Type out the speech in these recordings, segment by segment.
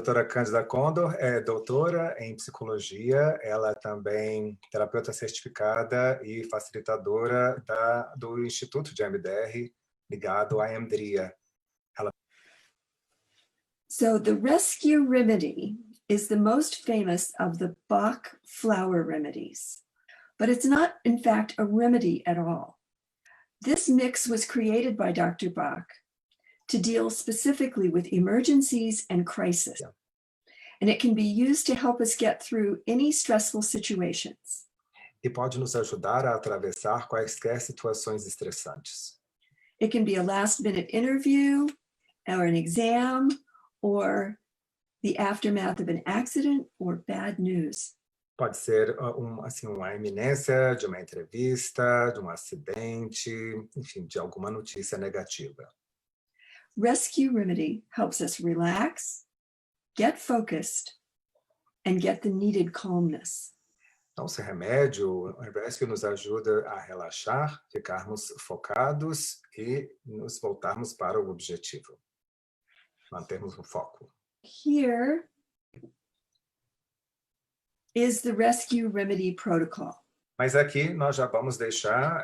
doutora Candida Condor é doutora em psicologia, ela é também terapeuta certificada e facilitadora do Instituto de EMDR ligado à EMDR. So the rescue remedy is the most famous of the Bach flower remedies, but it's not, in fact, a remedy at all. This mix was created by Dr. Bach to deal specifically with emergencies and crises, and it can be used to help us get through any stressful situations. E pode nos ajudar a atravessar quaisquer situações estressantes. It can be a last-minute interview or an exam, or the aftermath of an accident or bad news. Pode ser uma iminência de uma entrevista, de um acidente, enfim, de alguma notícia negativa. Rescue remedy helps us relax, get focused, and get the needed calmness. Então, esse remédio, o rescue nos ajuda a relaxar, ficarmos focados e nos voltarmos para o objetivo. Mantermos o foco. Here is the rescue remedy protocol. Mas aqui nós já vamos deixar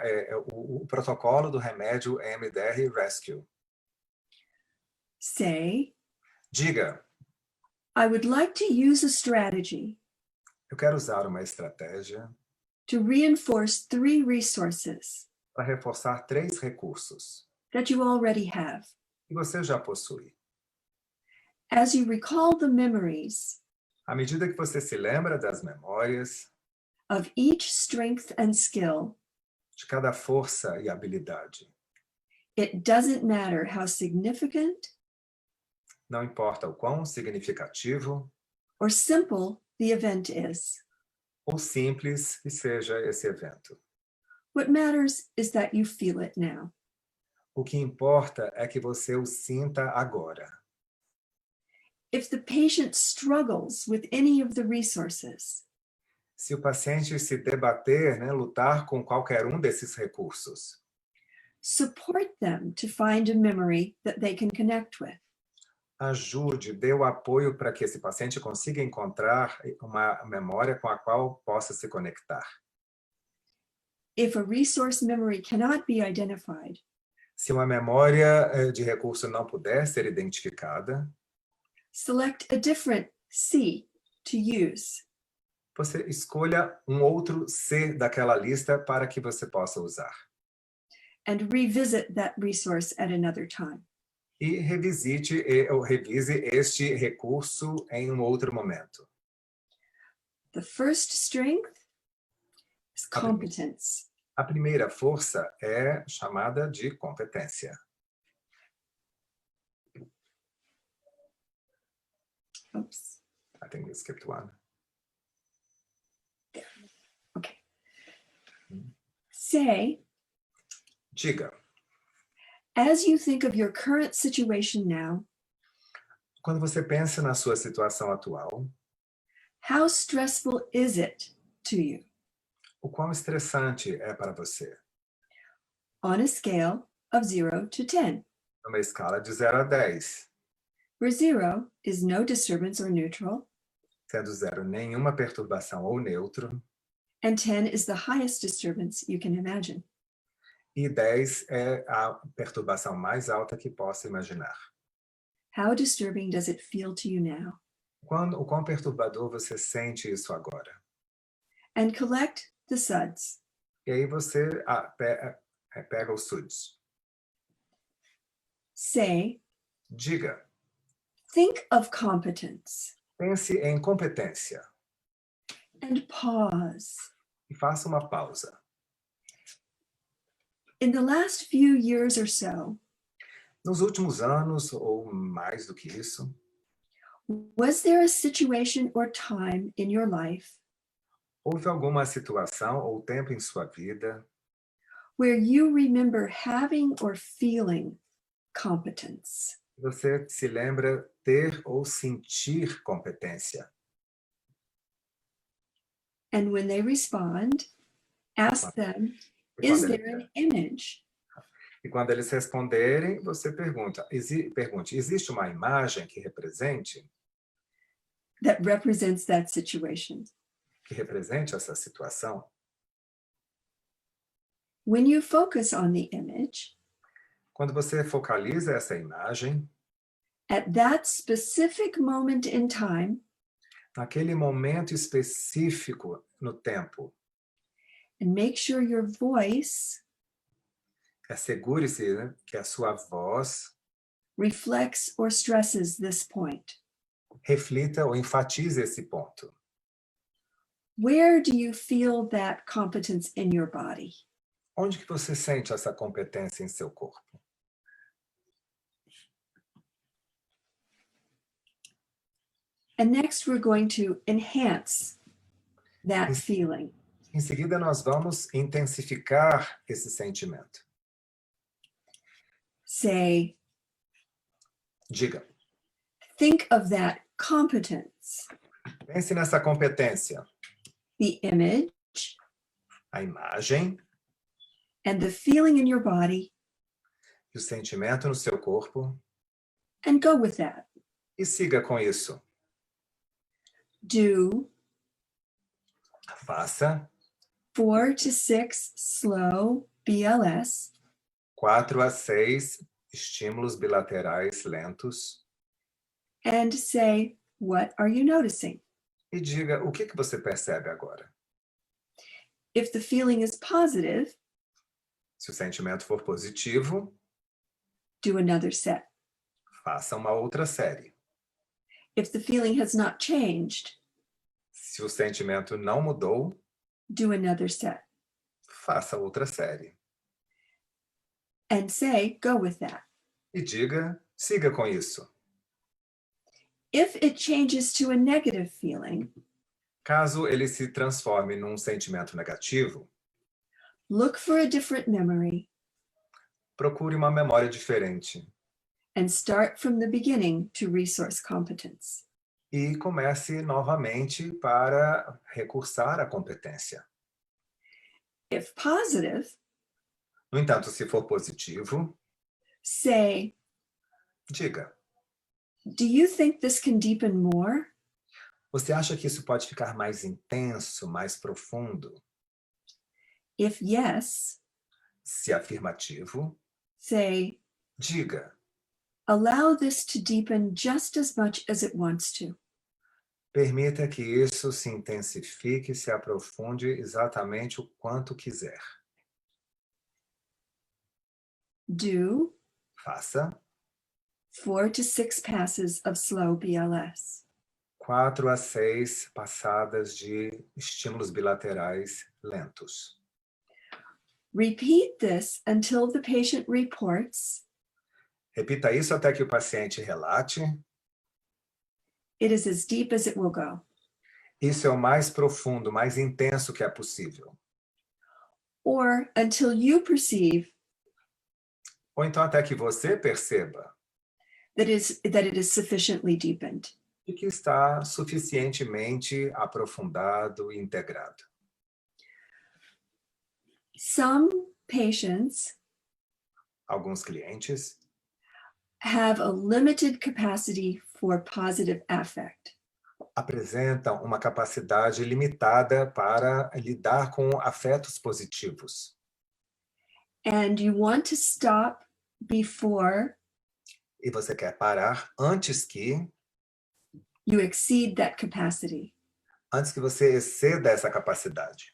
o protocolo do remédio EMDR Rescue. Say, Diga, I would like to use a strategy eu quero usar uma estratégia to reinforce 3 resources para reforçar 3 recursos that you already have. que você já possui. As you recall the memories À medida que você se lembra das memórias, of each strength and skill, de cada força e habilidade, it doesn't matter how significant não importa o quão significativo or simple the event is. ou simples que seja esse evento. What matters is that you feel it now. O que importa é que você o sinta agora. If the patient struggles with any of the resources, Se o paciente se debater, lutar com qualquer um desses recursos, support them to find a memory that they can connect with. ajude, dê o apoio para que esse paciente consiga encontrar uma memória com a qual possa se conectar. If a resource memory cannot be identified, Se uma memória de recurso não puder ser identificada, select a different C to use. você escolha um outro C daquela lista para que você possa usar. And revisit that resource at another time. E revise este recurso em um outro momento. The first strength is competence. A primeira força é chamada de competência. Oops. I think we skipped one. Okay. Say, Diga, as you think of your current situation now, quando você pensa na sua situação atual, how stressful is it to you? o quão estressante é para você? On a scale of 0 to 10, Numa escala de 0 a 10, where 0 is no disturbance or neutral, sendo 0 nenhuma perturbação ou neutro, and 10 is the highest disturbance you can imagine. e 10 é a perturbação mais alta que possa imaginar. How disturbing does it feel to you now? O quão perturbador você sente isso agora? And collect the suds. E aí você pega os SUDs. Say, Diga, think of competence. pense em competência And pause. e faça uma pausa. In the last few years or so, Nos últimos anos, ou mais do que isso, was there a situation or time in your life houve alguma situação ou tempo em sua vida where you remember having or feeling competence? você se lembra ter ou sentir competência? And when they respond, ask them, E is quando there an image? E quando eles responderem, você pergunte, existe uma imagem que represente? that represents that situation. que represente essa situação. When you focus on the image, Quando você focaliza essa imagem, at that specific moment in time, naquele momento específico no tempo, and make sure your voice assegure-se, né, que a sua voz reflects or stresses this point. reflita ou enfatize esse ponto. Where do you feel that competence in your body? Onde que você sente essa competência em seu corpo? And next, we're going to enhance that Isso. feeling. Em seguida, nós vamos intensificar esse sentimento. Say, Diga, think of that competence, pense nessa competência, the image, a imagem and the feeling in your body, e o sentimento no seu corpo, and go with that. e siga com isso. Do Faça 4 to 6 slow BLS 4 a 6 estímulos bilaterais lentos and say, what are you noticing? e diga o que você percebe agora. If the feeling is positive, Se o sentimento for positivo, do another set. faça uma outra série. If the feeling has not changed, Se o sentimento não mudou, do another set. faça outra série. And say, go with that. E diga, siga com isso. If it changes to a negative feeling, Caso ele se transforme num sentimento negativo, look for a different memory procure uma memória diferente and start from the beginning to resource competence. e comece novamente para recursar à competência. If positive, No entanto, se for positivo, say, diga, do you think this can deepen more? você acha que isso pode ficar mais intenso, mais profundo? If yes, Se afirmativo, say, diga, allow this to deepen just as much as it wants to. permita que isso se intensifique e se aprofunde exatamente o quanto quiser. Do Faça 4 to 6 passes of slow BLS. 4 a 6 passadas de estímulos bilaterais lentos. Repeat this until the patient reports Repita isso até que o paciente relate. it is as deep as it will go. Isso é o mais profundo, mais intenso que é possível. Or until you perceive Ou então até que você perceba that it is sufficiently deepened. de que está suficientemente aprofundado e integrado. Some patients Alguns clientes have a limited capacity for positive affect. apresentam uma capacidade limitada para lidar com afetos positivos. And you want to stop before E você quer parar antes que you exceed that capacity. você exceda essa capacidade.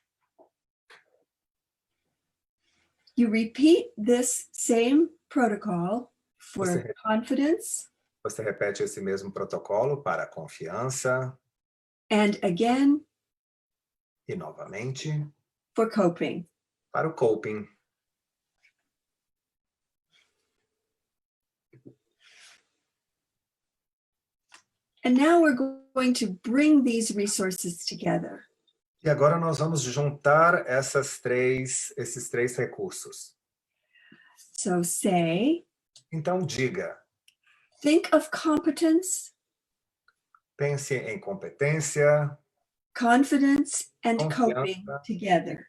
You repeat this same protocol for Você- confidence Você repete esse mesmo protocolo para a confiança and again e, novamente, for coping. para o coping. And now we're going to bring these resources together. E agora nós vamos juntar esses três recursos. So say, Então, diga, think of competence, pense em competência, confidence, and Confiança. coping together.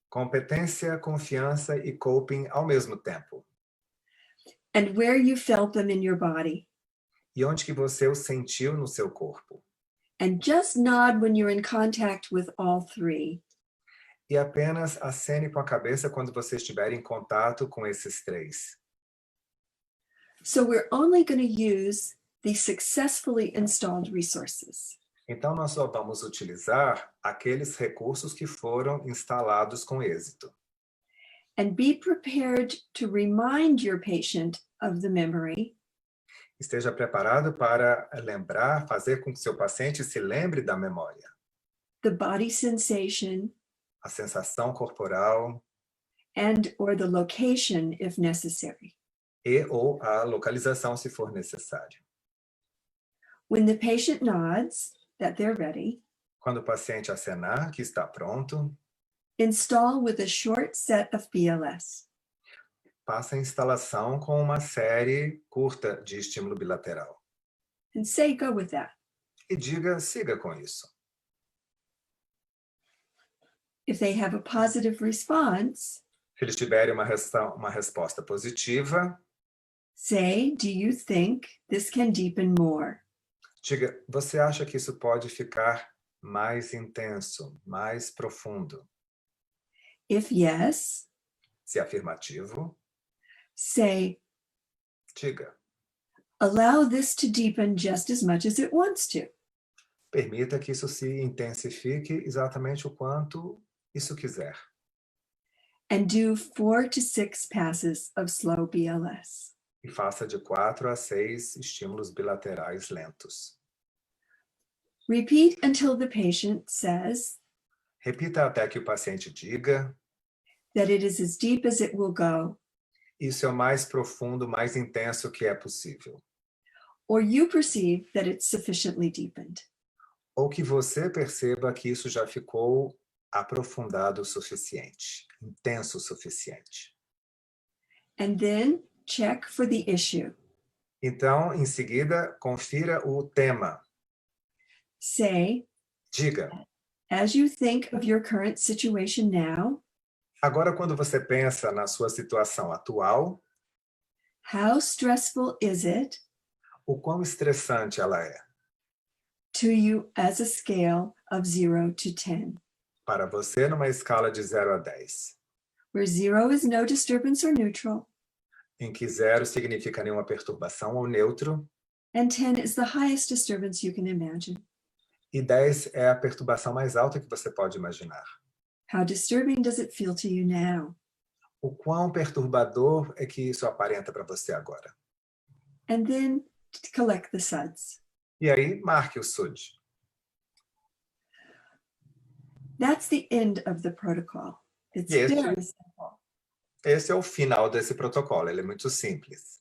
competência, confiança e coping ao mesmo tempo. And where you felt them in your body. E onde que você o sentiu no seu corpo? And just nod when you're in contact with all three. E apenas acene com a cabeça quando você estiver em contato com esses três. So we're only going to use the successfully installed resources. Então, nós só vamos utilizar aqueles recursos que foram instalados com êxito. And be prepared to remind your patient of the memory. Esteja preparado para lembrar, fazer com que seu paciente se lembre da memória. The body sensation, A sensação corporal and or the location if necessary. e ou a localização, se for necessário. When the patient nods that they're ready, Quando o paciente acenar que está pronto, install with a short set of BLS. faça a instalação com uma série curta de estímulo bilateral. And say, go with that. E diga, siga com isso. If they have a positive response, Se eles tiverem uma resposta positiva, say, do you think this can deepen more? diga, você acha que isso pode ficar mais intenso, mais profundo? If yes, Se afirmativo, say, diga, allow this to deepen just as much as it wants to. permita que isso se intensifique exatamente o quanto isso quiser. And do 4 to 6 passes of slow BLS. E faça de 4 a 6 estímulos bilaterais lentos. Repeat until the patient says Repita até que o paciente diga, that it is as deep as it will go, isso é o mais profundo, mais intenso que é possível. or you perceive that it's sufficiently deepened. Ou que você perceba que isso já ficou aprofundado o suficiente, intenso o suficiente. And then check for the issue. Então, em seguida, confira o tema. Say, Diga, as you think of your current situation now, agora quando você pensa na sua situação atual, how stressful is it o quão estressante ela é to you as a scale of 0 to 10, para você numa escala de 0 a 10, where 0 is no disturbance or neutral, em que 0 significa nenhuma perturbação ou neutro, and 10 is the highest disturbance you can imagine. e 10 é a perturbação mais alta que você pode imaginar. How disturbing does it feel to you now? O quão perturbador é que isso aparenta para você agora? And then collect the suds. E aí, marque o SUD. That's the end of the protocol. It's Yes. very simple. Esse é o final desse protocolo, ele é muito simples.